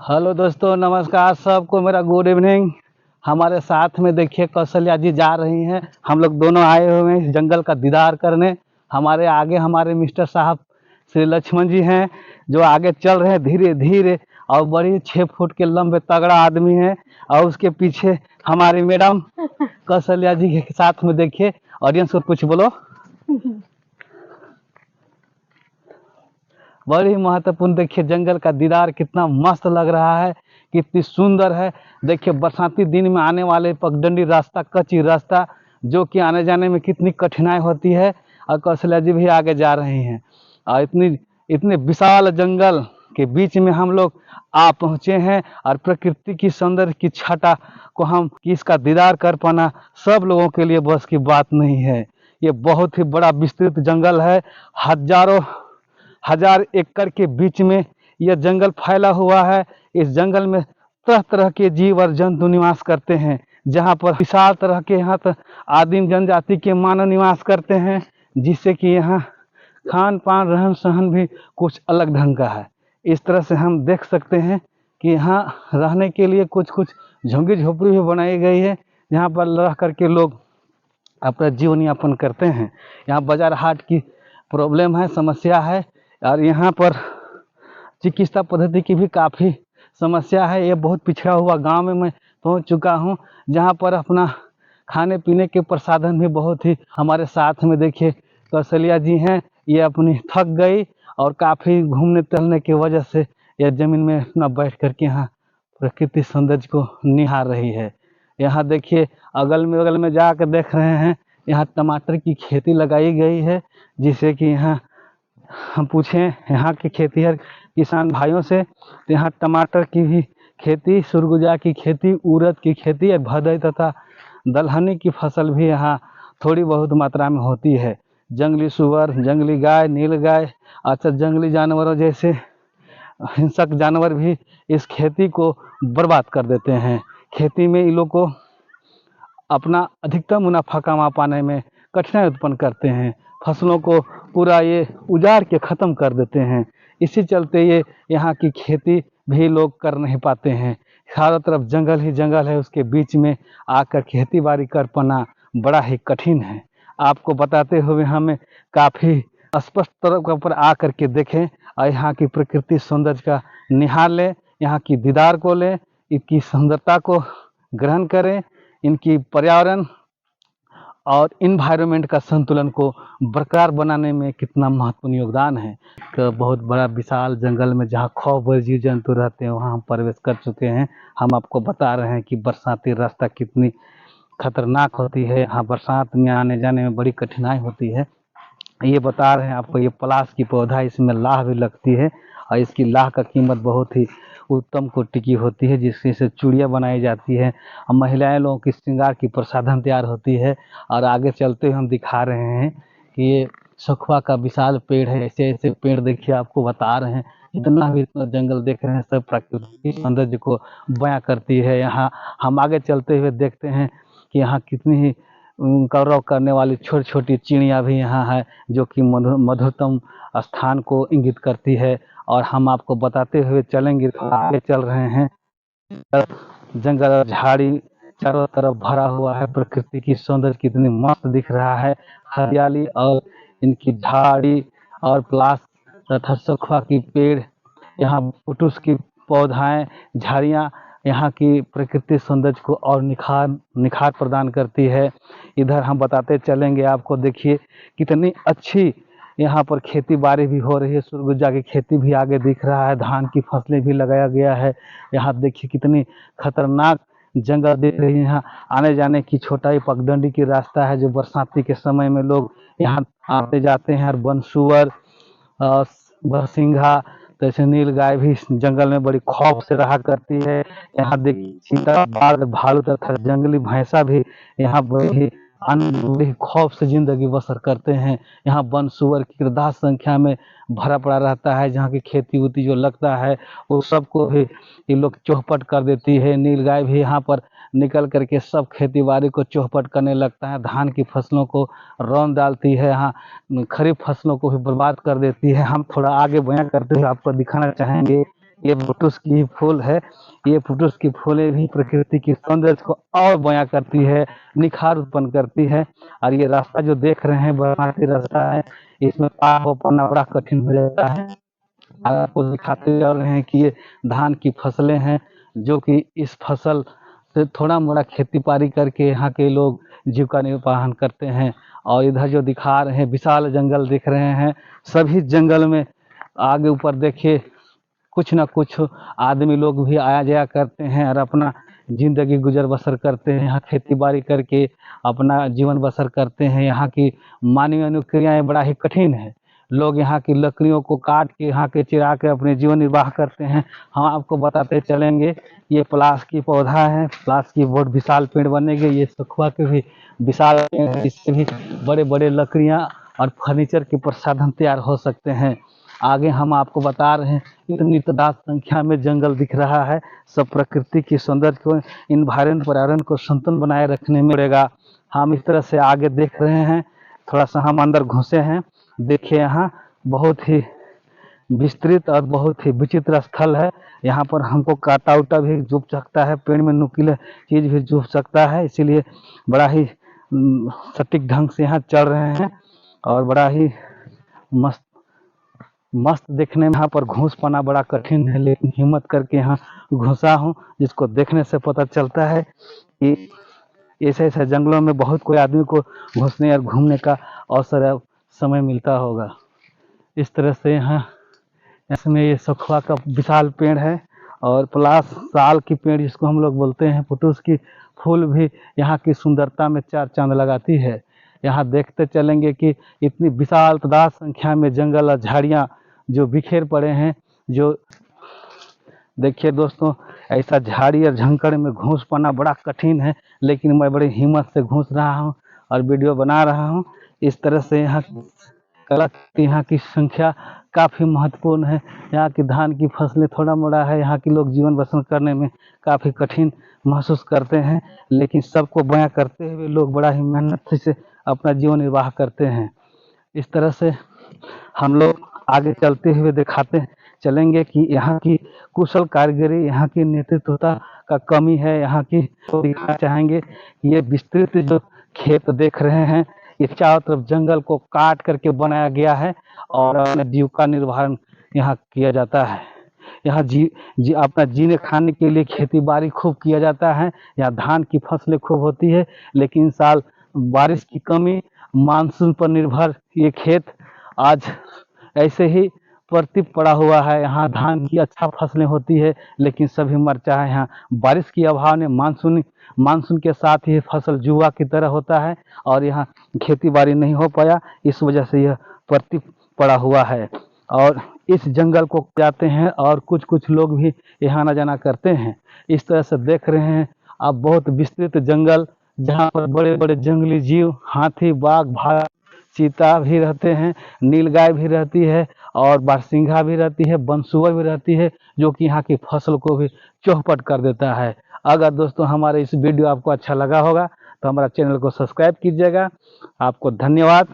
Hello दोस्तों, नमस्कार सबको, मेरा गुड इवनिंग। हमारे साथ में देखिए कौशल्या जी जा रही हैं। हम लोग दोनों आए हुए हैं इस जंगल का दीदार करने। हमारे आगे हमारे मिस्टर साहब श्री लक्ष्मण जी हैं, जो आगे चल रहे हैं धीरे धीरे, और बड़ी 6 फुट के लंबे तगड़ा आदमी हैं। और उसके पीछे हमारी मैडम कौशल्या जी के साथ में देखिए। ऑडियंस को कुछ बोलो। बड़ी महत्वपूर्ण, देखिए जंगल का दीदार कितना मस्त लग रहा है, कितनी सुंदर है। देखिए बरसाती दिन में आने वाले पगडंडी रास्ता, कच्ची रास्ता, जो कि आने जाने में कितनी कठिनाई होती है। और कौशल्या जी भी आगे जा रही हैं, और इतने विशाल जंगल के बीच में हम लोग आ पहुँचे हैं। और प्रकृति की सौंदर्य की छटा को हम इसका दीदार कर पाना सब लोगों के लिए बस की बात नहीं है। ये बहुत ही बड़ा विस्तृत जंगल है। हजारों हजार एकड़ के बीच में यह जंगल फैला हुआ है। इस जंगल में तरह तरह के जीव और जंतु निवास करते हैं, जहाँ पर विशाल तरह के यहाँ पर आदिम जनजाति के मानव निवास करते हैं, जिससे कि यहाँ खान पान रहन सहन भी कुछ अलग ढंग का है। इस तरह से हम देख सकते हैं कि यहाँ रहने के लिए कुछ कुछ झुग्गी झोपड़ी भी बनाई गई है, जहाँ पर रह करके लोग अपना जीवन यापन करते हैं। यहाँ बाजार हाट की प्रॉब्लम है, समस्या है, और यहाँ पर चिकित्सा पद्धति की भी काफ़ी समस्या है। ये बहुत पिछड़ा हुआ गांव में मैं पहुंच चुका हूं, जहां पर अपना खाने पीने के प्रसाधन भी बहुत ही। हमारे साथ में देखिए कौशल्या जी हैं, ये अपनी थक गई और काफ़ी घूमने टहलने की वजह से यह ज़मीन में अपना बैठ करके यहाँ प्रकृति सौंदर्य को निहार रही है। यहाँ देखिए अगल में जाकर देख रहे हैं, यहाँ टमाटर की खेती लगाई गई है, जिससे कि यहाँ हम पूछें यहाँ के खेतीहर किसान भाइयों से, तो यहाँ टमाटर की भी खेती, सुरगुजा की खेती, उड़द की खेती, भदई तथा दलहनी की फसल भी यहाँ थोड़ी बहुत मात्रा में होती है। जंगली सुअर, जंगली गाय, नीलगाय, अच्छा जंगली जानवरों जैसे हिंसक जानवर भी इस खेती को बर्बाद कर देते हैं। खेती में इन लोग को अपना अधिकतम मुनाफा कमा पाने में कठिनाई उत्पन्न करते हैं। फसलों को पूरा ये उजाड़ के ख़त्म कर देते हैं। इसी चलते ये यहाँ की खेती भी लोग कर नहीं पाते हैं। चारों तरफ जंगल ही जंगल है, उसके बीच में आकर खेती बाड़ी कर पाना बड़ा ही कठिन है। आपको बताते हुए हमें काफ़ी स्पष्ट तरह पर आकर के देखें और यहाँ की प्रकृति सौंदर्य का निहार लें, यहाँ की दीदार को लें, इसकी सुंदरता को ग्रहण करें। इनकी पर्यावरण और इन्वायरमेंट का संतुलन को बरकरार बनाने में कितना महत्वपूर्ण योगदान है। एक बहुत बड़ा विशाल जंगल में जहाँ खौफ जीव जंतु रहते हैं, वहाँ हम प्रवेश कर चुके हैं। हम आपको बता रहे हैं कि बरसाती रास्ता कितनी खतरनाक होती है। यहाँ बरसात में आने जाने में बड़ी कठिनाई होती है। ये बता रहे हैं आपको, ये पलाश की पौधा, इसमें लाह भी लगती है, और इसकी लाह का कीमत बहुत ही उत्तम कोटि की होती है, जिससे से चूड़ियाँ बनाई जाती है और महिलाएं लोगों की श्रृंगार की प्रसाधन तैयार होती है। और आगे चलते हुए हम दिखा रहे हैं कि ये सखुआ का विशाल पेड़ है। ऐसे ऐसे पेड़ देखिए, आपको बता रहे हैं, जितना भी जंगल देख रहे हैं सब प्राकृतिक सौंदर्य को बयां करती है। यहाँ हम आगे चलते हुए देखते हैं कि यहाँ कितनी ही कौरव करने वाली छोटी छोटी चिड़ियाँ भी यहाँ है, जो कि मधुरतम स्थान को इंगित करती है। और हम आपको बताते हुए चलेंगे, आगे चल रहे हैं। जंगल और झाड़ी चारों तरफ भरा हुआ है। प्रकृति की सौंदर्य कितनी मस्त दिख रहा है। हरियाली और इनकी झाड़ी और प्लास तथा सखुआ की पेड़, यहाँ पुटुस की पौधाएं, झाड़ियाँ यहाँ की प्रकृति सौंदर्य को और निखार प्रदान करती है। इधर हम बताते चलेंगे आपको, देखिए कितनी अच्छी यहाँ पर खेती बाड़ी भी हो रही है। सुरगुजा की खेती भी आगे दिख रहा है, धान की फसलें भी लगाया गया है। यहाँ देखिए कितनी खतरनाक जंगल दिख रही है। यहाँ आने जाने की छोटा ही पगडंडी की रास्ता है, जो बरसाती के समय में लोग यहाँ आते जाते हैं। और बनसुअर, बरसिंघा, जैसे नील गाय भी इस जंगल में बड़ी खौफ से रहा करती है। यहाँ देखिए चीता, बाघ, भालू तथा जंगली भैंसा भी यहाँ बड़ी खौफ से जिंदगी बसर करते हैं। यहाँ वन सुअर की तादाद संख्या में भरा पड़ा रहता है। जहाँ की खेती उती जो लगता है, वो सबको भी ये लोग चौपट कर देती है। नील गाय भी यहाँ पर निकल करके सब खेती बाड़ी को चौपट करने लगता है। धान की फसलों को रौंद डालती है, यहाँ खरीफ फसलों को भी बर्बाद कर देती है। हम थोड़ा आगे बयां करते हुए आपको दिखाना चाहेंगे ये पुटुस की फूल है। ये पुटुस की फूलें भी प्रकृति की सौंदर्य को और बयां करती है, निखार उत्पन्न करती है। और ये रास्ता जो देख रहे हैं बरसाती रास्ता है, इसमें पार हो पाना बड़ा कठिन हो जाता है। आपको दिखाते जा रहे हैं कि ये धान की फसलें हैं, जो कि इस फसल से थोड़ा मोड़ा खेती बाड़ी करके यहाँ के लोग जीविका निर्वाहन करते हैं। और इधर जो दिखा रहे हैं विशाल जंगल दिख रहे हैं, सभी जंगल में आगे ऊपर देखिए कुछ ना कुछ आदमी लोग भी आया जाया करते हैं और अपना जिंदगी गुजर बसर करते हैं, यहाँ खेती बाड़ी करके अपना जीवन बसर करते हैं। यहाँ की मानवीय अनुक्रियाएं बड़ा ही कठिन है। लोग यहाँ की लकड़ियों को काट के यहाँ के चिरा के अपने जीवन निर्वाह करते हैं। हम आपको बताते चलेंगे, ये पलाश की पौधा है, पलाश की बहुत विशाल पेड़ बनेंगे। ये सखुआ के भी विशाल पेड़ है, इससे भी बड़े बड़े लकड़ियाँ और फर्नीचर के प्रसाधन तैयार हो सकते हैं। आगे हम आपको बता रहे हैं, इतनी तादाद संख्या में जंगल दिख रहा है। सब प्रकृति की सौंदर्य को, इन्वायरमेंट पर्यावरण को संतुलन बनाए रखने में पड़ेगा। हम इस तरह से आगे देख रहे हैं, थोड़ा सा हम अंदर घुसे हैं। देखिए यहाँ बहुत ही विस्तृत और बहुत ही विचित्र स्थल है। यहाँ पर हमको कांटा उटा भी चुभ सकता है, पेड़ में नुकीले चीज भी चुभ सकता है, इसीलिए बड़ा ही सटीक ढंग से यहाँ चल रहे हैं। और बड़ा ही मस्त मस्त देखने में यहाँ पर घुस पाना बड़ा कठिन है, लेकिन हिम्मत करके यहाँ घुसा हूँ, जिसको देखने से पता चलता है कि ऐसे ऐसे जंगलों में बहुत कोई आदमी को घुसने और घूमने का अवसर या समय मिलता होगा। इस तरह से यहाँ इसमें ये सखुआ का विशाल पेड़ है और पलाश साल की पेड़ जिसको हम लोग बोलते हैं। पुटुस की फूल भी यहाँ की सुंदरता में चार चांद लगाती है। यहाँ देखते चलेंगे कि इतनी विशाल तादाद संख्या में जंगल और झाड़ियाँ जो बिखेर पड़े हैं। जो देखिए दोस्तों, ऐसा झाड़ी और झंकड़ में घुस पाना बड़ा कठिन है, लेकिन मैं बड़ी हिम्मत से घुस रहा हूँ और वीडियो बना रहा हूँ। इस तरह से यहाँ यहाँ की संख्या काफ़ी महत्वपूर्ण है। यहाँ की धान की फसलें थोड़ा मोड़ा है, यहाँ के लोग जीवन बसर करने में काफ़ी कठिन महसूस करते हैं, लेकिन सबको बयां करते हुए लोग बड़ा ही मेहनत से अपना जीवन निर्वाह करते हैं। इस तरह से हम लोग आगे चलते हुए दिखाते चलेंगे कि यहाँ की कुशल कारीगरी, यहाँ की नेतृत्वता का कमी है। यहाँ की दिखाना चाहेंगे कि ये विस्तृत जो खेत देख रहे हैं, ये चारों तरफ जंगल को काट करके बनाया गया है और अपने जीविका निर्वाहन यहाँ किया जाता है। यहाँ अपना जीने खाने के लिए खेती बाड़ी खूब किया जाता है। यहाँ धान की फसलें खूब होती है, लेकिन इस साल बारिश की कमी, मानसून पर निर्भर ये खेत आज ऐसे ही प्रतिप पड़ा हुआ है। यहाँ धान की अच्छा फसलें होती है, लेकिन सभी मरचा है। यहाँ बारिश की अभाव ने मानसून के साथ ही फसल जुआ की तरह होता है और यहाँ खेती बाड़ी नहीं हो पाया, इस वजह से यह प्रतिप पड़ा हुआ है। और इस जंगल को जाते हैं और कुछ कुछ लोग भी यहाँ आना जाना करते हैं। इस तरह से देख रहे हैं आप बहुत विस्तृत जंगल, जहाँ पर बड़े बड़े जंगली जीव, हाथी, बाघ, भालू, चीता भी रहते हैं, नीलगाय भी रहती है और बारहसिंघा भी रहती है, बनसुअर भी रहती है, जो कि यहाँ की फसल को भी चौपट कर देता है। अगर दोस्तों हमारे इस वीडियो आपको अच्छा लगा होगा तो हमारा चैनल को सब्सक्राइब कीजिएगा। आपको धन्यवाद।